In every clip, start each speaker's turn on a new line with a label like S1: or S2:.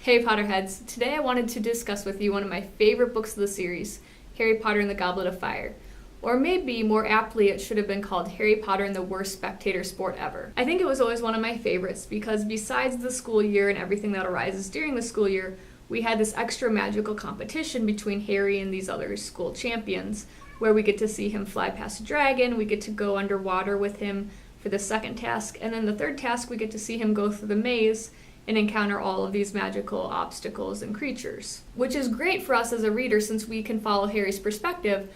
S1: Hey Potterheads, today I wanted to discuss with you one of my favorite books of the series, Harry Potter and the Goblet of Fire. Or maybe, more aptly, it should have been called Harry Potter and the Worst Spectator Sport Ever. I think it was always one of my favorites because besides the school year and everything that arises during the school year, we had this extra magical competition between Harry and these other school champions, where we get to see him fly past a dragon, we get to go underwater with him for the second task, and then the third task we get to see him go through the maze and encounter all of these magical obstacles and creatures. Which is great for us as a reader since we can follow Harry's perspective,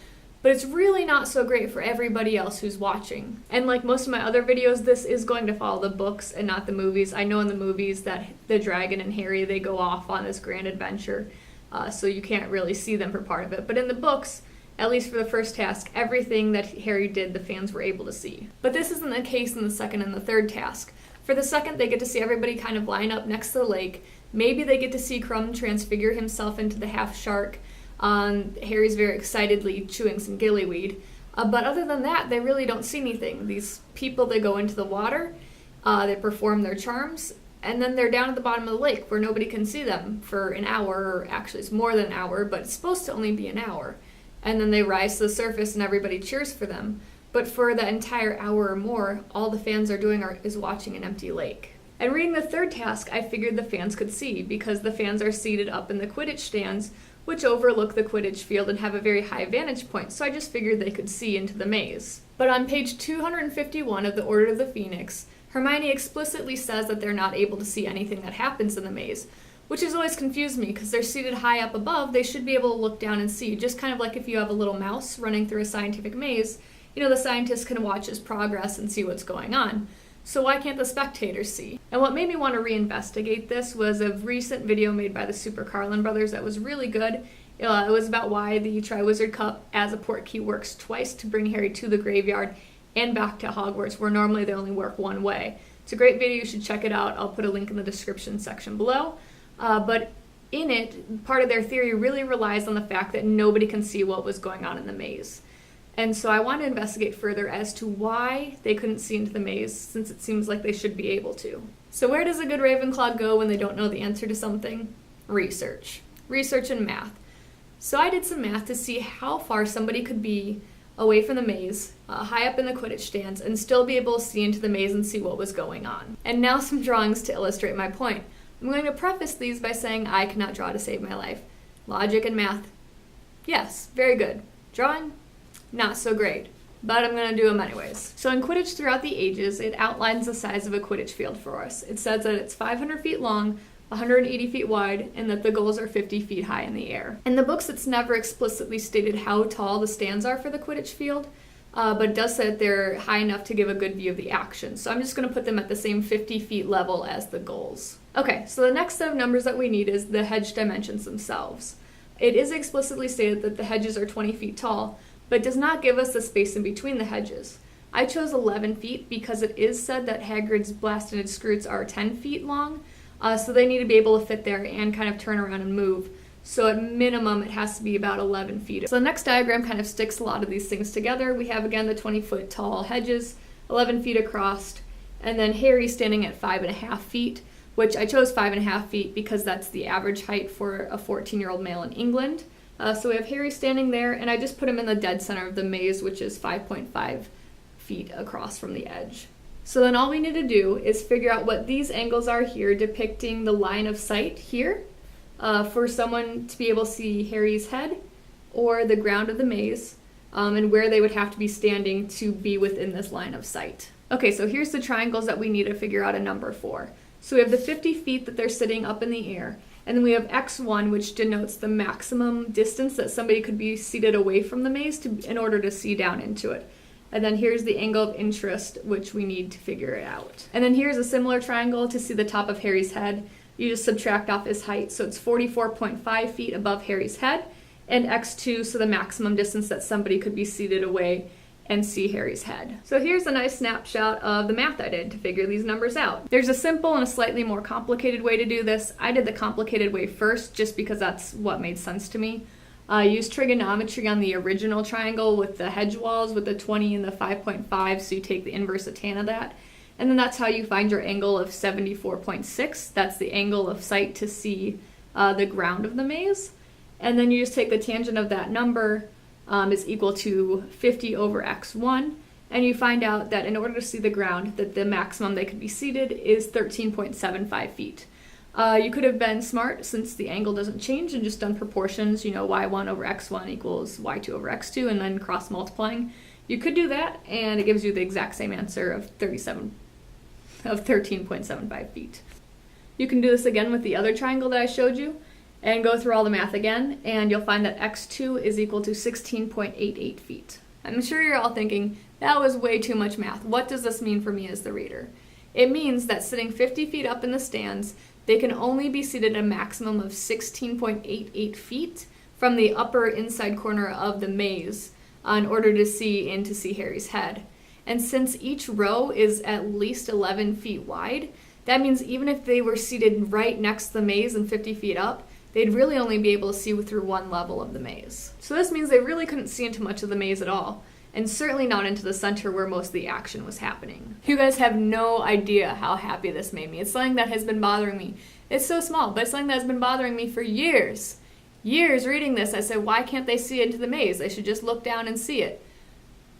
S1: but it's really not so great for everybody else who's watching. And like most of my other videos, this is going to follow the books and not the movies. I know in the movies that the dragon and Harry, they go off on this grand adventure, so you can't really see them for part of it. But in the books, at least for the first task, everything that Harry did, the fans were able to see. But this isn't the case in the second and the third task. For the second, they get to see everybody kind of line up next to the lake. Maybe they get to see Crumb transfigure himself into the half-shark. Harry's very excitedly chewing some gillyweed. But other than that, they really don't see anything. These people, they go into the water, they perform their charms, and then they're down at the bottom of the lake where nobody can see them for an hour, or actually it's more than an hour, but it's supposed to only be an hour. And then they rise to the surface and everybody cheers for them. But for the entire hour or more, all the fans are doing is watching an empty lake. And reading the third task, I figured the fans could see, because the fans are seated up in the Quidditch stands, which overlook the Quidditch field and have a very high vantage point, so I just figured they could see into the maze. But on page 251 of the Order of the Phoenix, Hermione explicitly says that they're not able to see anything that happens in the maze, which has always confused me, because they're seated high up above, they should be able to look down and see, just kind of like if you have a little mouse running through a scientific maze. You know, the scientists can watch his progress and see what's going on. So why can't the spectators see? And what made me want to reinvestigate this was a recent video made by the Super Carlin brothers that was really good. It was about why the Triwizard Cup as a portkey works twice to bring Harry to the graveyard and back to Hogwarts, where normally they only work one way. It's a great video, you should check it out. I'll put a link in the description section below. But in it, part of their theory really relies on the fact that nobody can see what was going on in the maze. And so I want to investigate further as to why they couldn't see into the maze, since it seems like they should be able to. So where does a good Ravenclaw go when they don't know the answer to something? Research. Research and math. So I did some math to see how far somebody could be away from the maze, high up in the Quidditch stands, and still be able to see into the maze and see what was going on. And now some drawings to illustrate my point. I'm going to preface these by saying I cannot draw to save my life. Logic and math, yes, very good. Drawing? Not so great, but I'm going to do them anyways. So in Quidditch Throughout the Ages, it outlines the size of a Quidditch field for us. It says that it's 500 feet long, 180 feet wide, and that the goals are 50 feet high in the air. In the books, it's never explicitly stated how tall the stands are for the Quidditch field, but it does say that they're high enough to give a good view of the action. So I'm just going to put them at the same 50 feet level as the goals. Okay, so the next set of numbers that we need is the hedge dimensions themselves. It is explicitly stated that the hedges are 20 feet tall, but does not give us the space in between the hedges. I chose 11 feet because it is said that Hagrid's blasted Scroots are 10 feet long, so they need to be able to fit there and kind of turn around and move. So at minimum, it has to be about 11 feet. So the next diagram kind of sticks a lot of these things together. We have, again, the 20-foot tall hedges, 11 feet across, and then Harry standing at 5.5 feet, which I chose 5.5 feet because that's the average height for a 14-year-old male in England. So we have Harry standing there, and I just put him in the dead center of the maze, which is 5.5 feet across from the edge. So then all we need to do is figure out what these angles are here, depicting the line of sight here, for someone to be able to see Harry's head or the ground of the maze, and where they would have to be standing to be within this line of sight. Okay, so here's the triangles that we need to figure out a number for. So we have the 50 feet that they're sitting up in the air, and then we have x1, which denotes the maximum distance that somebody could be seated away from the maze in order to see down into it. And then here's the angle of interest, which we need to figure it out. And then here's a similar triangle to see the top of Harry's head. You just subtract off his height, so it's 44.5 feet above Harry's head, and x2, so the maximum distance that somebody could be seated away and see Harry's head. So here's a nice snapshot of the math I did to figure these numbers out. There's a simple and a slightly more complicated way to do this. I did the complicated way first just because that's what made sense to me. I used trigonometry on the original triangle with the hedge walls with the 20 and the 5.5, so you take the inverse of tan of that. And then that's how you find your angle of 74.6. That's the angle of sight to see the ground of the maze. And then you just take the tangent of that number is equal to 50 over x1, and you find out that in order to see the ground, that the maximum they could be seated is 13.75 feet. You could have been smart, since the angle doesn't change, and just done proportions, y1 over x1 equals y2 over x2, and then cross multiplying. You could do that, and it gives you the exact same answer of 13.75 feet. You can do this again with the other triangle that I showed you, and go through all the math again, and you'll find that x2 is equal to 16.88 feet. I'm sure you're all thinking, that was way too much math. What does this mean for me as the reader? It means that sitting 50 feet up in the stands, they can only be seated a maximum of 16.88 feet from the upper inside corner of the maze in order to see in to see Harry's head. And since each row is at least 11 feet wide, that means even if they were seated right next to the maze and 50 feet up, they'd really only be able to see through one level of the maze. So this means they really couldn't see into much of the maze at all, and certainly not into the center where most of the action was happening. You guys have no idea how happy this made me. It's something that has been bothering me. It's so small, but it's something that has been bothering me for years. Years reading this, I said, why can't they see into the maze? They should just look down and see it.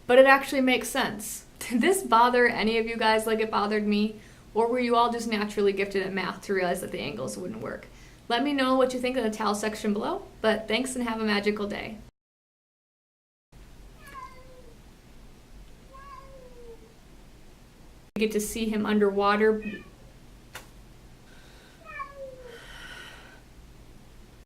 S1: But it actually makes sense. Did this bother any of you guys like it bothered me? Or were you all just naturally gifted at math to realize that the angles wouldn't work? Let me know what you think in the towel section below, but thanks and have a magical day. You get to see him underwater